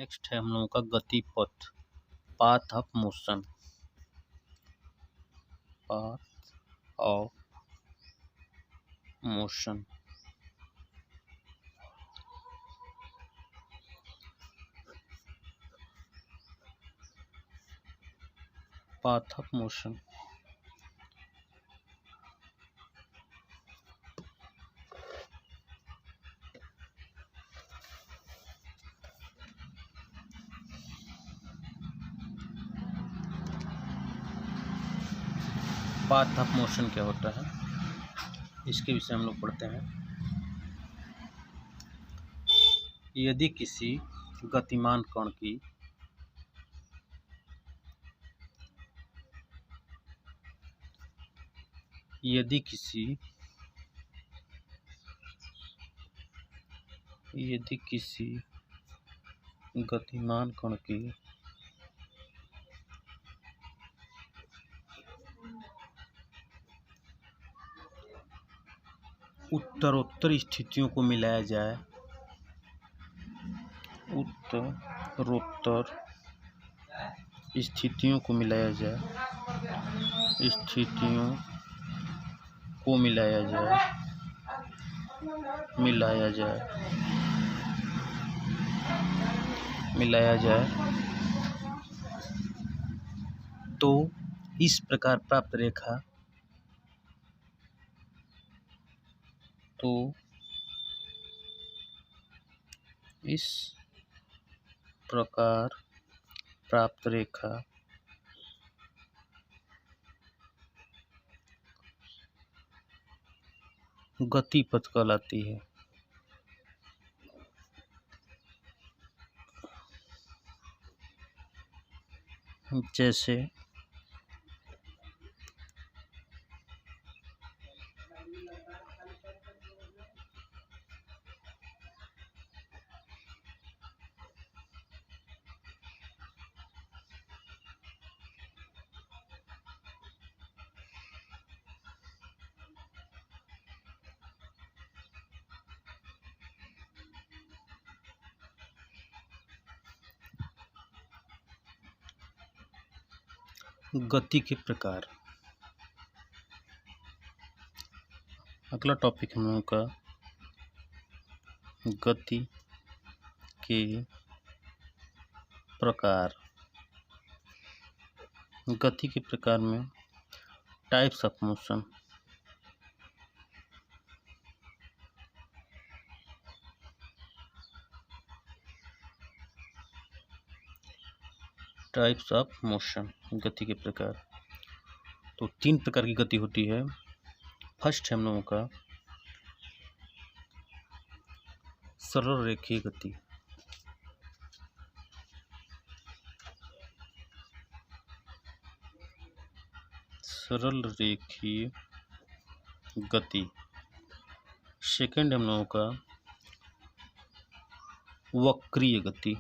Next है हम लोगों का गति पथ, path of motion. Path of motion, path of motion. Path of motion क्या होता है, इसके विषय हम लोग पढ़ते हैं। यदि किसी गतिमान कण की गतिमान कण की उत्तरोत्तर स्थितियों को मिलाया जाए, उत्तरोत्तर स्थितियों को मिलाया जाए, तो इस प्रकार प्राप्त रेखा गति पथ कहलाती है। जैसे गति के प्रकार। अगला टॉपिक हम लोगों का गति के प्रकार। गति के प्रकार में types of motion. Types of motion, गति के प्रकार। तो 3 प्रकार की गति होती है। फर्स्ट है हम लोगों का सरल रेखीय गति। सरल रेखीय गति। सेकंड हम लोगों का वक्रीय गति।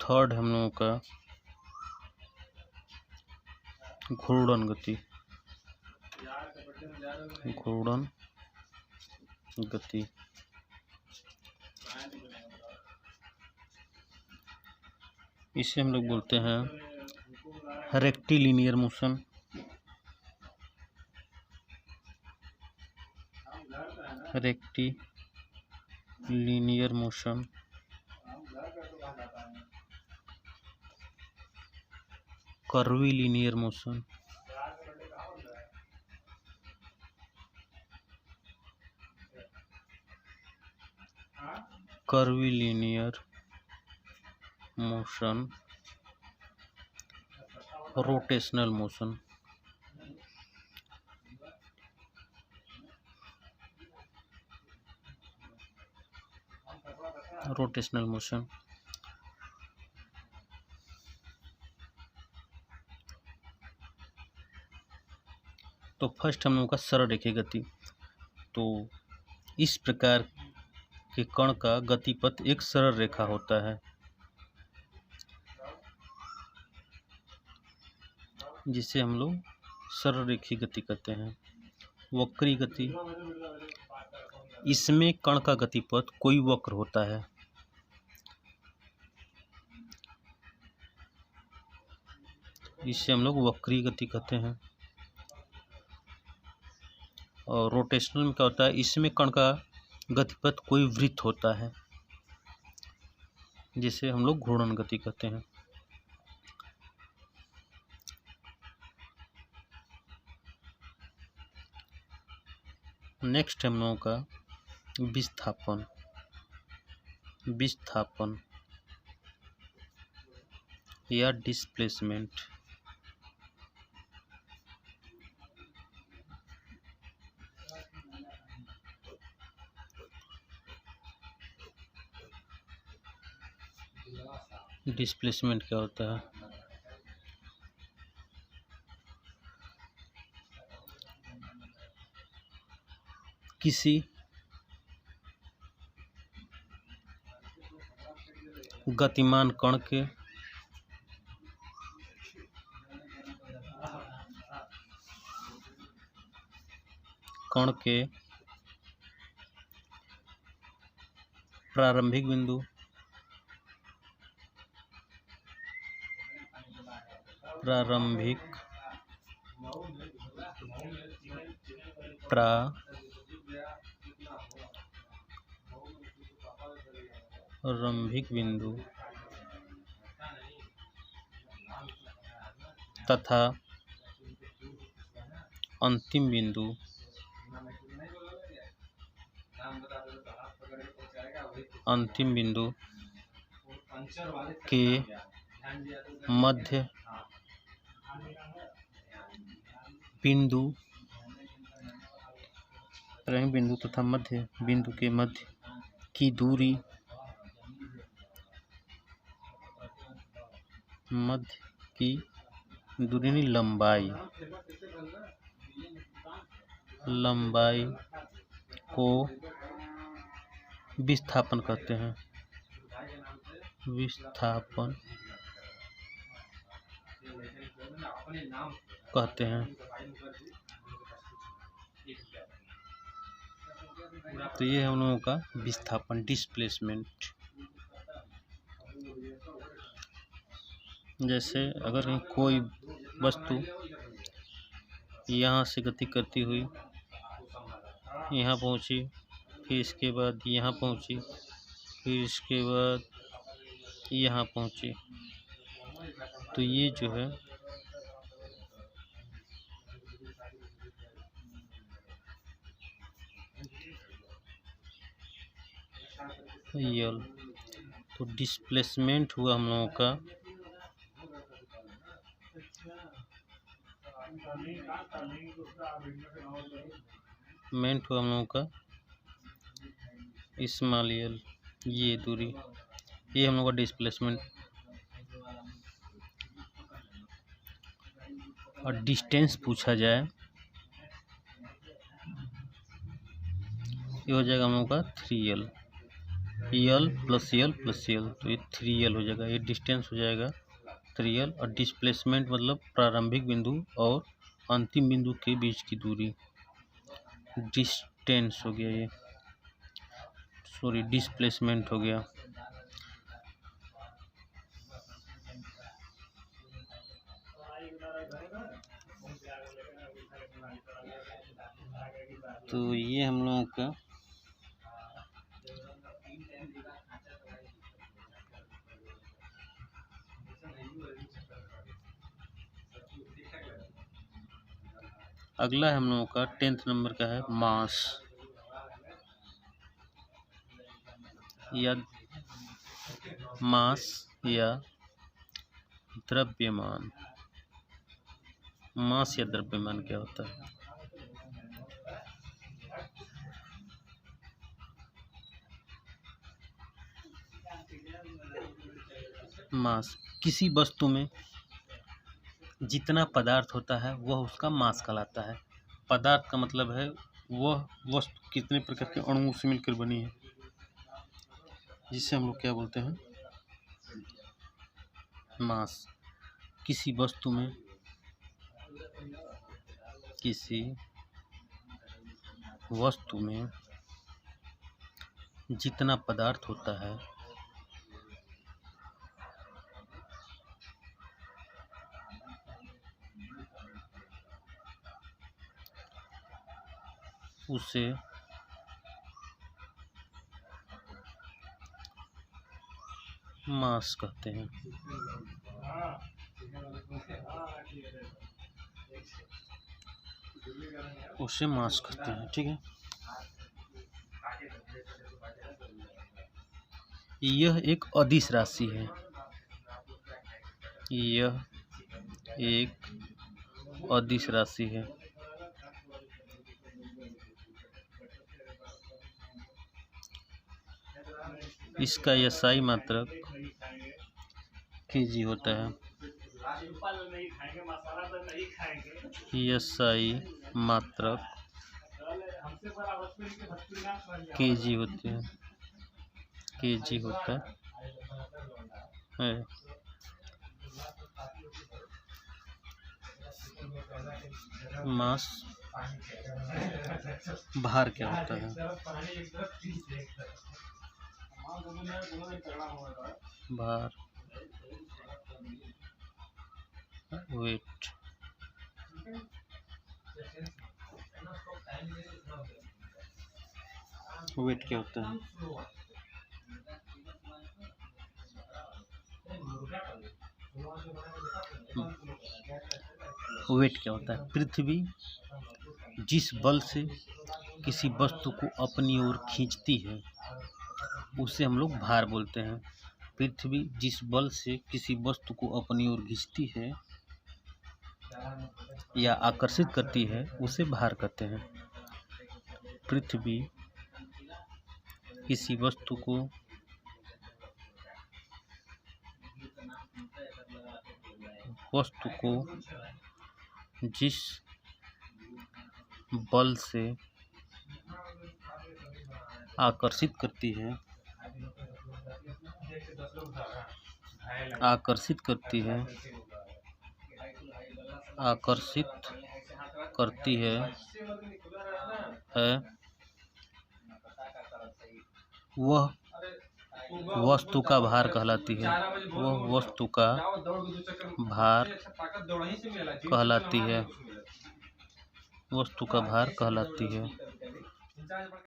थर्ड हम लोगों का घूर्णन गति। घूर्णन गति। इसे हम लोग बोलते हैं rectilinear motion. Rectilinear motion. Curvilinear motion. Curvilinear motion. Rotational motion. Rotational motion. तो फर्स्ट हम लोगों का सरल रेखीय गति। तो इस प्रकार के कण का गतिपथ एक सरल रेखा होता है, जिसे हम लोग सरल रेखीय गति कहते हैं। वक्री गति इसमें कण का गतिपथ कोई वक्र होता है। इससे हम लोग वक्रीय गति कहते हैं। और रोटेशनल में क्या होता है, इसमें कण का गतिपथ कोई वृत्त होता है, जिसे हम लोग घूर्णन गति कहते हैं। नेक्स्ट हम लोगों का विस्थापन। विस्थापन या डिस्प्लेसमेंट। डिस्प्लेसमेंट क्या होता है? किसी गतिमान कण के प्रारंभिक बिंदु तथा अंतिम बिंदु के मध्य बिंदु, प्रारंभिक बिंदु तथा मध्य बिंदु के मध्य की दूरी, नहीं, लंबाई को विस्थापन कहते हैं। विस्थापन कहते हैं। तो ये हम लोगों का विस्थापन, डिस्प्लेसमेंट। जैसे अगर कोई वस्तु यहाँ से गति करती हुई यहाँ पहुँची, फिर इसके बाद यहाँ पहुँची, फिर इसके बाद यहाँ पहुँची, तो ये जो है यल। तो डिस्प्लेसमेंट हुआ हम लोगों का स्मॉल यल, ये दूरी, ये हम लोग का डिस्प्लेसमेंट। और डिस्टेंस पूछा जाए, ये हो जाएगा हम लोग का 3L, यल प्लस यल प्लस यल, तो ये 3L हो जाएगा। ये डिस्टेंस हो जाएगा 3L। और डिस्प्लेसमेंट मतलब प्रारंभिक बिंदु और अंतिम बिंदु के बीच की दूरी, डिस्टेंस हो गया ये, सॉरी डिस्प्लेसमेंट हो गया। तो ये हम लोगों का अगला हम लोगों का 10th नंबर का है मास या द्रव्यमान। मास या द्रव्यमान क्या होता है? मास, किसी वस्तु में जितना पदार्थ होता है वह उसका मास कहलाता है। पदार्थ का मतलब है वह वस्तु कितने प्रकार के अणुओं से मिलकर बनी है, जिसे हम लोग क्या बोलते हैं? मास। किसी वस्तु में जितना पदार्थ होता है उसे मास कहते हैं। उसे मास कहते हैं, ठीक है। यह एक अदिश राशि है। यह एक अदिश राशि है। इसका SI मात्रक kg होता है। SI मात्रक kg होते हैं, kg होता है। मास भार क्या होता है? भार वेट। वेट क्या होता है? वेट क्या होता है? पृथ्वी जिस बल से किसी वस्तु को अपनी ओर खींचती है उसे हम लोग भार बोलते हैं। पृथ्वी जिस बल से किसी वस्तु को अपनी ओर खींचती है या आकर्षित करती है उसे भार कहते हैं। पृथ्वी किसी वस्तु को जिस बल से आकर्षित करती है वह वस्तु का भार कहलाती है। वह वस्तु का भार कहलाती है। वस्तु का भार कहलाती है।